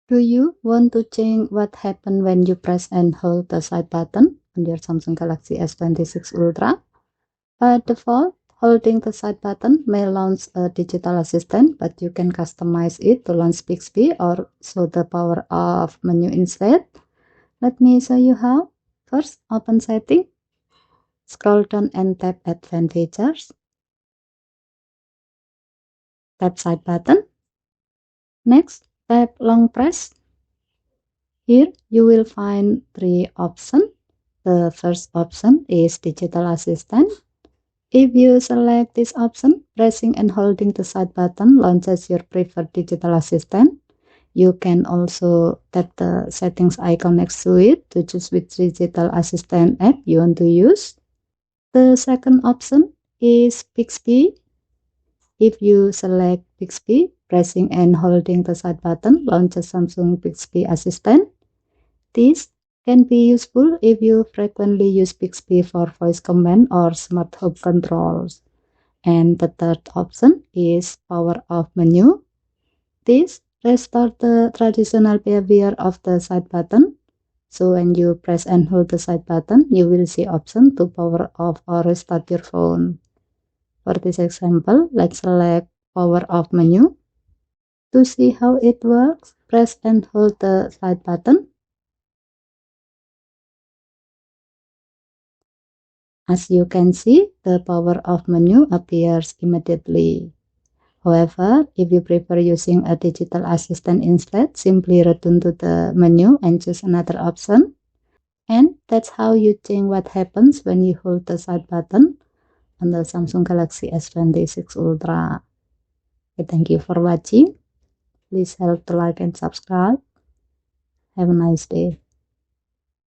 Do you want to change what happens when you press and hold the side button on your Samsung Galaxy S26 Ultra? By default, holding the side button may launch a digital assistant, but you can customize it to launch Bixby or show the power off menu instead. Let me show you how. First, open Setting, scroll down and tap Advanced Features. Tap side button. Next, tap long press. Here you will find three options. The first option is Digital Assistant. If you select this option, pressing and holding the side button launches your preferred digital assistant. You can also tap the settings icon next to it to choose which digital assistant app you want to use. The second option is Bixby. If you select Bixby, pressing and holding the side button launches Samsung Bixby Assistant. This can be useful if you frequently use Bixby for voice command or smart home controls. And the third option is power off menu. This restores the traditional behavior of the side button. So when you press and hold the side button, you will see option to power off or restart your phone. For this example, let's select power off menu. To see how it works, press and hold the side button. As you can see, the power off menu appears immediately. However, if you prefer using a digital assistant instead, simply return to the menu and choose another option. And that's how you change what happens when you hold the side button on the Samsung Galaxy S26 Ultra. Okay, thank you for watching. Please help to like and subscribe. Have a nice day.